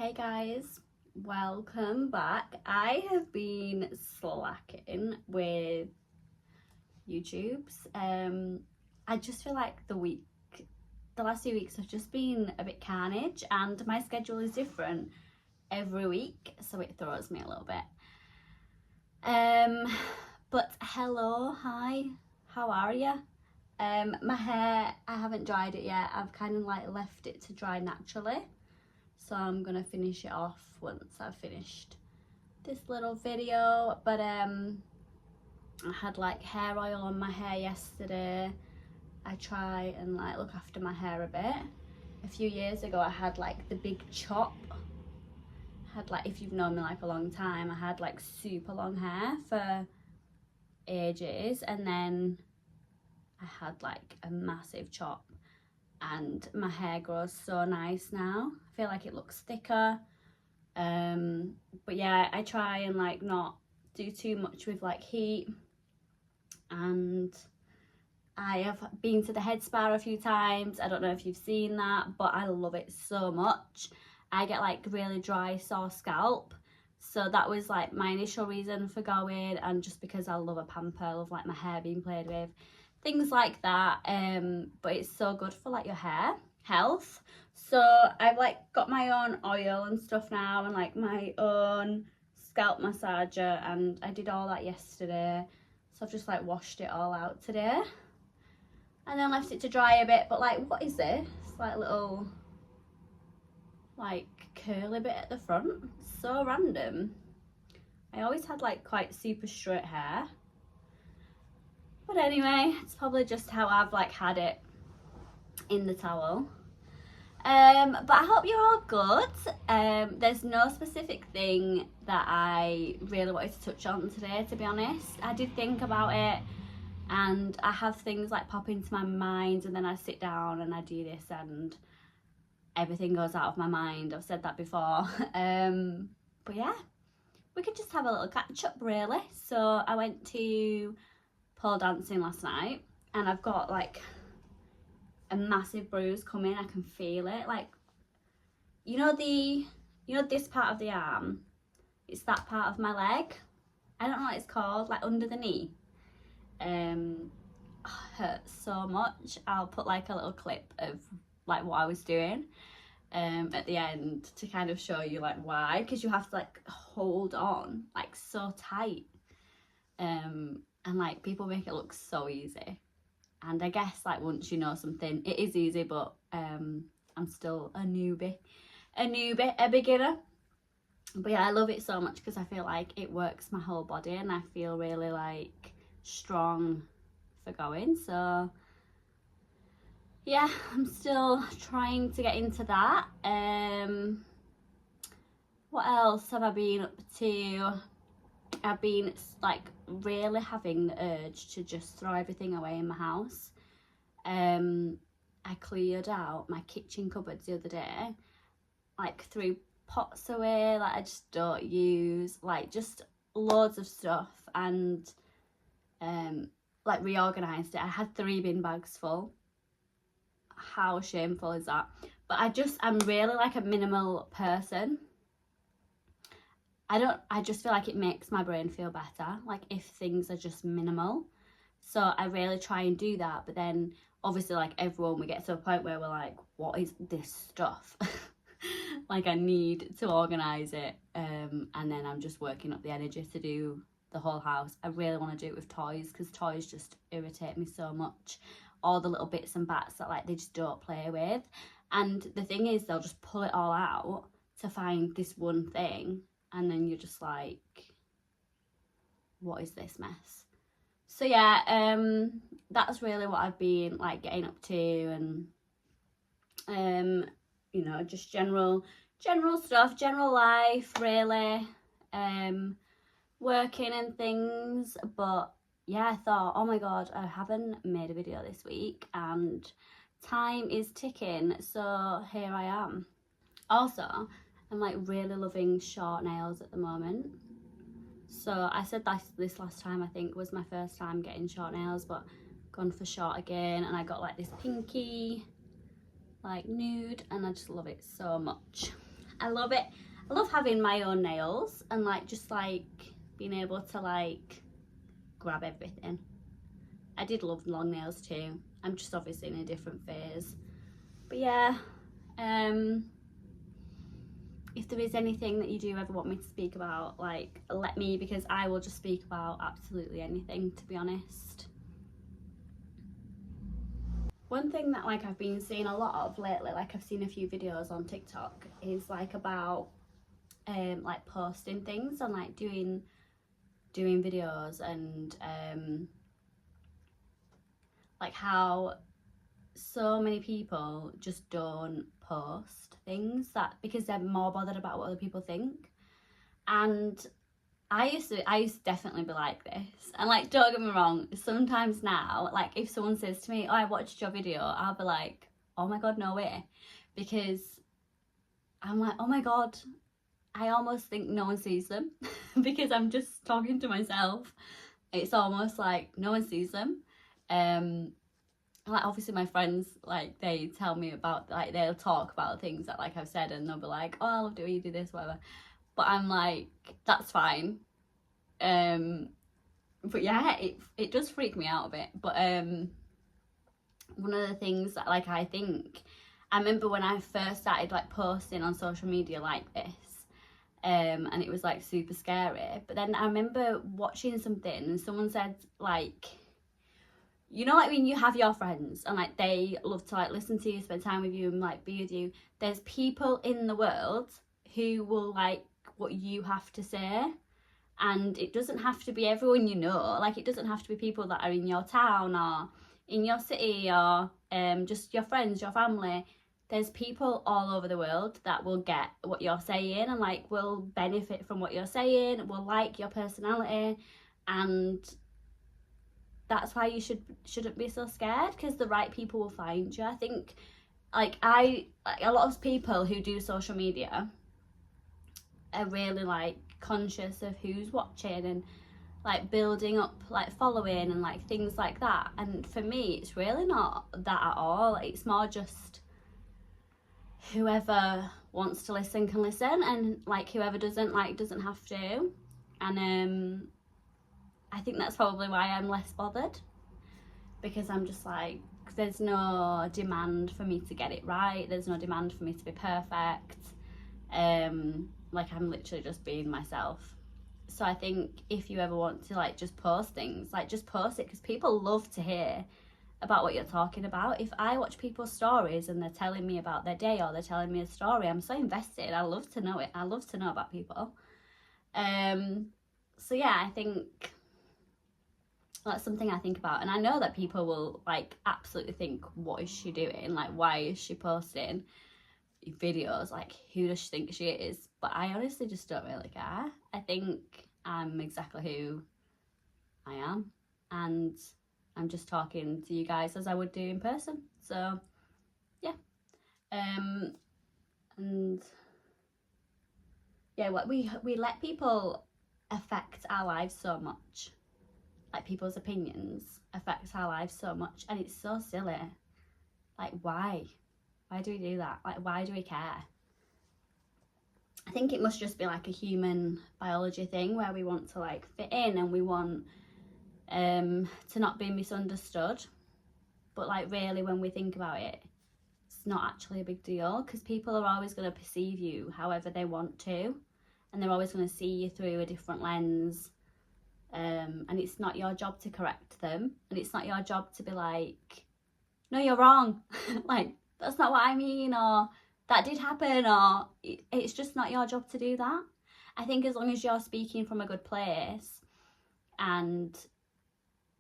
Hey guys, welcome back. I have been slacking with YouTubes. I just feel like the last few weeks have just been a bit carnage, and my schedule is different every week, so it throws me a little bit. But hello, hi, how are you? My hair, I haven't dried it yet. I've kind of like left it to dry naturally. So I'm gonna finish it off once I've finished this little video. But I had like hair oil on my hair yesterday. I try and like look after my hair a bit. A few years ago I had like the big chop. If you've known me like a long time, I had like super long hair for ages, and then I had like a massive chop, and my hair grows so nice now. I feel like it looks thicker. But yeah, I try and like not do too much with like heat, and I have been to the head spa a few times. I don't know if you've seen that, but I love it so much. I get like really dry, sore scalp, so that was like my initial reason for going, and just because I love a pamper, I love like my hair being played with, things like that. But it's so good for like your hair health. So I've like got my own oil and stuff now, and like my own scalp massager, and I did all that yesterday, so I've just like washed it all out today and then left it to dry a bit. But like, what is this? Like little like curly bit at the front, so random. I always had like quite super straight hair, but anyway, it's probably just how I've like had it in the towel. But I hope you're all good. There's no specific thing that I really wanted to touch on today, to be honest. I did think about it, and I have things like pop into my mind, and then I sit down and I do this and everything goes out of my mind. I've said that before. But yeah, we could just have a little catch up really. So I went to pole dancing last night, and I've got like a massive bruise coming. I can feel it, like, you know this part of the arm, it's that part of my leg, I don't know what it's called, like under the knee. Hurts so much. I'll put like a little clip of like what I was doing at the end to kind of show you like why, because you have to like hold on like so tight, and like people make it look so easy, and I guess like once you know something it is easy, but I'm still a beginner. But yeah, I love it so much because I feel like it works my whole body, and I feel really like strong for going. So yeah, I'm still trying to get into that. What else have I been up to? I've been like really having the urge to just throw everything away in my house. I cleared out my kitchen cupboards the other day, like threw pots away like I just don't use, like just loads of stuff, and like reorganized it. I had 3 bin bags full. How shameful is that? But I'm really like a minimal person. I just feel like it makes my brain feel better, like if things are just minimal. So I really try and do that, but then obviously like everyone, we get to a point where we're like, what is this stuff? Like I need to organise it, and then I'm just working up the energy to do the whole house. I really want to do it with toys, because toys just irritate me so much. All the little bits and bats that like they just don't play with, and the thing is they'll just pull it all out to find this one thing, and then you're just like, what is this mess? So yeah, that's really what I've been like getting up to, and you know, just general stuff, general life really, working and things. But yeah, I thought, oh my god, I haven't made a video this week and time is ticking, so here I am. Also, I'm like really loving short nails at the moment. So I said this last time, I think was my first time getting short nails, but gone for short again, and I got like this pinky like nude, and I just love it so much. I love it. I love having my own nails and like just like being able to like grab everything. I did love long nails too. I'm just obviously in a different phase. But yeah, if there is anything that you do ever want me to speak about, like let me, because I will just speak about absolutely anything, to be honest. One thing that like I've been seeing a lot of lately, like I've seen a few videos on TikTok, is like about like posting things and like doing videos and like how so many people just don't post things that because they're more bothered about what other people think. And I used to definitely be like this, and like don't get me wrong, sometimes now like if someone says to me, oh, I watched your video, I'll be like, oh my god, no way, because I'm like, oh my god, I almost think no one sees them because I'm just talking to myself. It's almost like no one sees them. Like obviously my friends, like they tell me about, like they'll talk about things that like I've said and they'll be like, oh, I love the way you do this, whatever. But I'm like, that's fine. But yeah, it does freak me out a bit. But one of the things that like I remember when I first started like posting on social media like this, and it was like super scary. But then I remember watching something and someone said like, you know, like when you have your friends and like they love to like listen to you, spend time with you and like be with you, there's people in the world who will like what you have to say. And it doesn't have to be everyone you know, like it doesn't have to be people that are in your town or in your city or just your friends, your family. There's people all over the world that will get what you're saying and like will benefit from what you're saying, will like your personality, and that's why you shouldn't be so scared, because the right people will find you. I think like a lot of people who do social media are really like conscious of who's watching and like building up like following and like things like that. And for me, it's really not that at all. It's more just whoever wants to listen can listen, and like whoever doesn't have to. And I think that's probably why I'm less bothered, because I'm just like, there's no demand for me to get it right, there's no demand for me to be perfect. Like I'm literally just being myself. So I think if you ever want to like just post things, like just post it, because people love to hear about what you're talking about. If I watch people's stories and they're telling me about their day or they're telling me a story, I'm so invested. I love to know it. I love to know about people. So yeah, I think that's something I think about. And I know that people will like absolutely think, what is she doing? Like, why is she posting videos? Like, who does she think she is? But I honestly just don't really care. I think I'm exactly who I am, and I'm just talking to you guys as I would do in person. So yeah, and yeah, what we let people affect our lives so much. Like people's opinions affects our lives so much, and it's so silly. Like, why do we do that? Like, why do we care? I think it must just be like a human biology thing where we want to like fit in and we want to not be misunderstood. But like really, when we think about it, it's not actually a big deal, because people are always going to perceive you however they want to, and they're always going to see you through a different lens. And it's not your job to correct them, and it's not your job to be like, no, you're wrong. Like, that's not what I mean, or that did happen, or it's just not your job to do that. I think as long as you're speaking from a good place and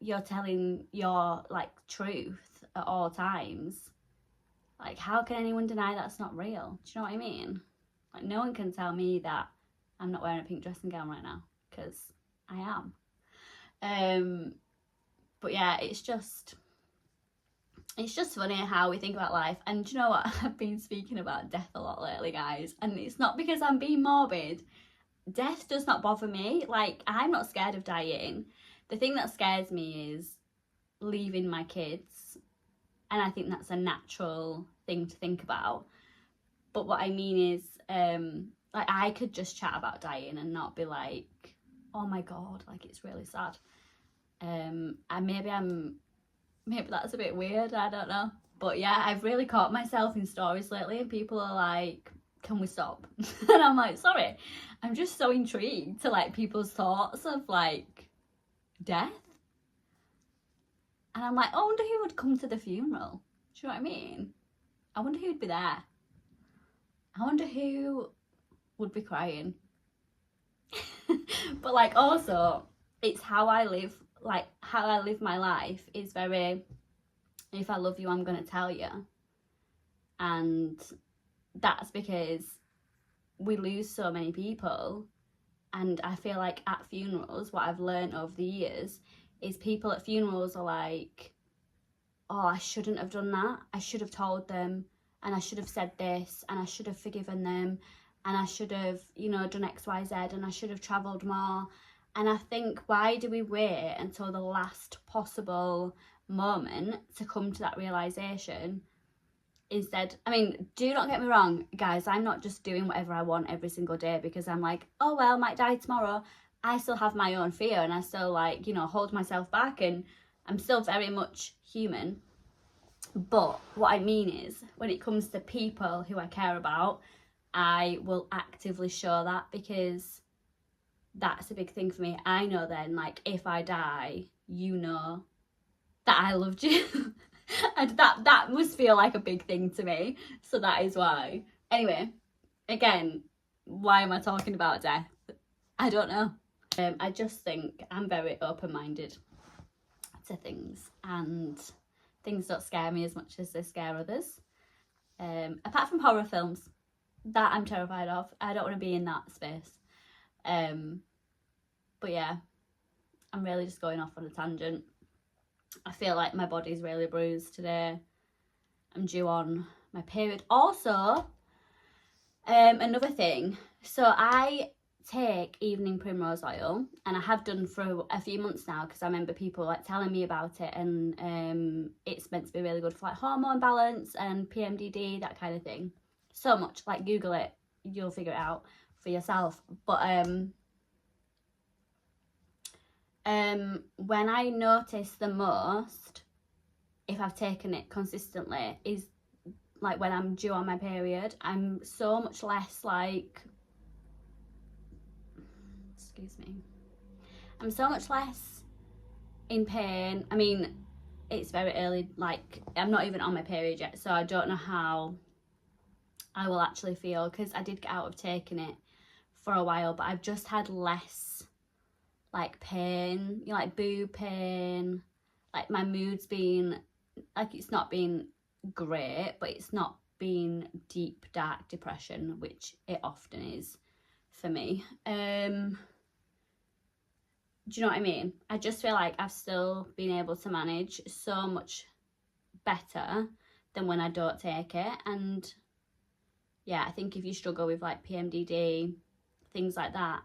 you're telling your like truth at all times, like how can anyone deny that's not real? Do you know what I mean? Like, no one can tell me that I'm not wearing a pink dressing gown right now, because I am. But yeah, it's just funny how we think about life. And do you know what? I've been speaking about death a lot lately, guys, and it's not because I'm being morbid. Death does not bother me. Like, I'm not scared of dying. The thing that scares me is leaving my kids, and I think that's a natural thing to think about. But what I mean is, like I could just chat about dying and not be like, oh my god, like it's really sad. And maybe that's a bit weird, I don't know. But yeah, I've really caught myself in stories lately and people are like, can we stop? And I'm like, sorry, I'm just so intrigued to like people's thoughts of like death. And I'm like, I wonder who would come to the funeral. Do you know what I mean? I wonder who'd be there. I wonder who would be crying. But like also, it's how I live, like how I live my life is very, if I love you, I'm going to tell you. And that's because we lose so many people. And I feel like at funerals, what I've learned over the years is people at funerals are like, oh, I shouldn't have done that. I should have told them, and I should have said this, and I should have forgiven them, and I should have, you know, done X, Y, Z, and I should have travelled more. And I think, why do we wait until the last possible moment to come to that realisation? Instead, I mean, do not get me wrong, guys, I'm not just doing whatever I want every single day because I'm like, oh, well, might die tomorrow. I still have my own fear and I still like, you know, hold myself back and I'm still very much human. But what I mean is, when it comes to people who I care about, I will actively show that because that's a big thing for me. I know then, like, if I die, you know that I loved you. And that must feel like a big thing to me. So that is why. Anyway, again, why am I talking about death? I don't know. I just think I'm very open-minded to things, and things don't scare me as much as they scare others. Apart from horror films, that I'm terrified of. I don't want to be in that space. But yeah, I'm really just going off on a tangent. I feel like my body's really bruised today. I'm due on my period. Also, another thing. So I take evening primrose oil, and I have done for a few months now because I remember people like telling me about it, and it's meant to be really good for like hormone balance and PMDD, that kind of thing. So much, like Google it, you'll figure it out for yourself. But when I notice the most, if I've taken it consistently, is like when I'm due on my period. I'm so much less like, excuse me, I'm so much less in pain. I mean, it's very early, like I'm not even on my period yet, so I don't know how I will actually feel, because I did get out of taking it for a while, but I've just had less like pain, you know, like boob pain, like my mood's been like, it's not been great, but it's not been deep dark depression, which it often is for me. Do you know what I mean? I just feel like I've still been able to manage so much better than when I don't take it. And yeah, I think if you struggle with like PMDD, things like that,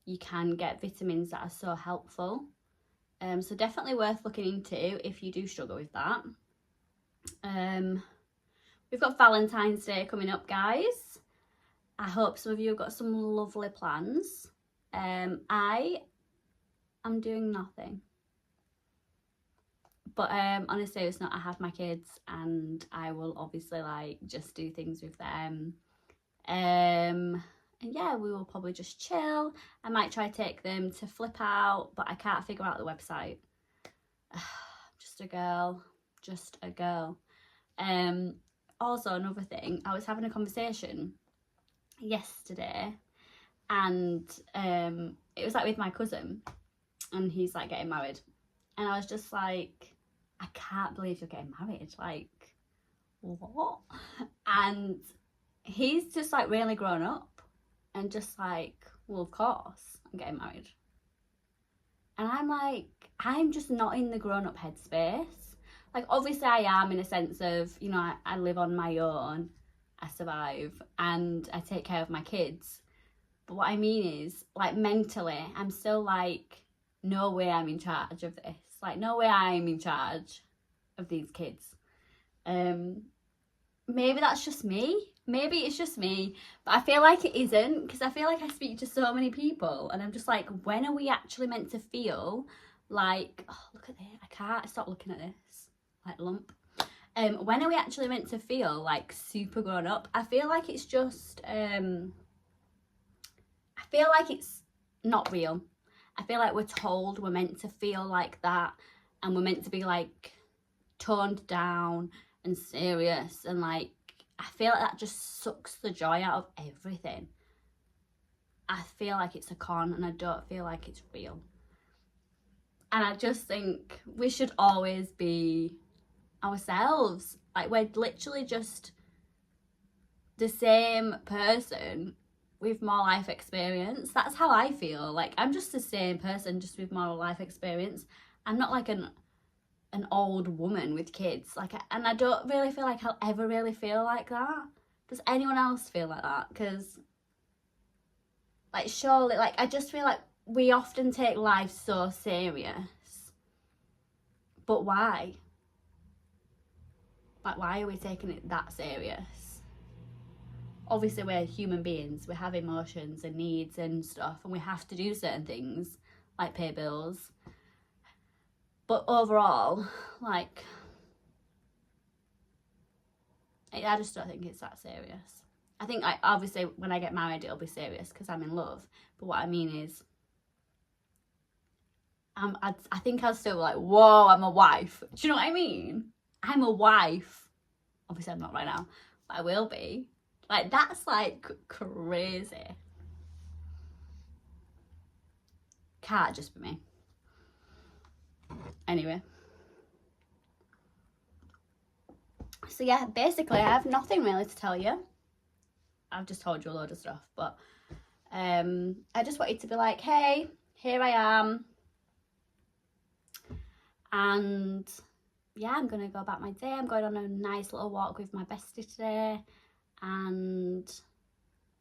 you can get vitamins that are so helpful. So definitely worth looking into if you do struggle with that. We've got Valentine's Day coming up, guys. I hope some of you have got some lovely plans. I am doing nothing. But on a serious note, I have my kids and I will obviously like just do things with them. And yeah, we will probably just chill. I might try to take them to Flip Out, but I can't figure out the website. Just a girl. Also, another thing, I was having a conversation yesterday, and it was like with my cousin, and he's like getting married, and I was just like, I can't believe you're getting married, like, what? And he's just like really grown up and just like, well, of course I'm getting married. And I'm like, I'm just not in the grown-up headspace. Like, obviously I am, in a sense of, you know, I live on my own, I survive, and I take care of my kids. But what I mean is, like, mentally, I'm still like, no way I'm in charge of this. Like, no way I'm in charge of these kids. Maybe that's just me. maybe it's just me, but I feel like it isn't, because I feel like I speak to so many people and I'm just like, when are we actually meant to feel like, oh, look at this, I can't stop looking at this, like lump. When are we actually meant to feel like super grown up? I feel like it's just, I feel like it's not real. I feel like we're told we're meant to feel like that, and we're meant to be like toned down and serious, and like, I feel like that just sucks the joy out of everything. I feel like it's a con, and I don't feel like it's real. And I just think we should always be ourselves. Like, we're literally just the same person with more life experience. That's how I feel. Like, I'm just the same person, just with more life experience. I'm not like an old woman with kids. Like, and I don't really feel like I'll ever really feel like that. Does anyone else feel like that? Because, like, surely, like, I just feel like we often take life so serious. But why? Like, why are we taking it that serious? Obviously, we're human beings. We have emotions and needs and stuff, and we have to do certain things, like pay bills. But overall, like, I just don't think it's that serious. I think, obviously, when I get married, it'll be serious because I'm in love. But what I mean is, I think I'll still be like, whoa, I'm a wife. Do you know what I mean? I'm a wife. Obviously, I'm not right now, but I will be. Like, that's, like, crazy. Can't just be me. Anyway. So, yeah, basically, I have nothing really to tell you. I've just told you a load of stuff, but I just wanted to be like, hey, here I am. And yeah, I'm gonna go about my day. I'm going on a nice little walk with my bestie today, and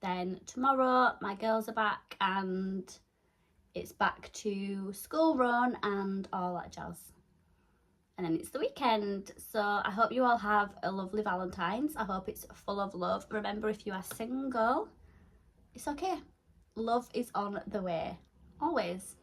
then tomorrow my girls are back and it's back to school run and all that jazz. And then it's the weekend, so I hope you all have a lovely Valentine's. I hope it's full of love. Remember, if you are single, it's okay. Love is on the way, always.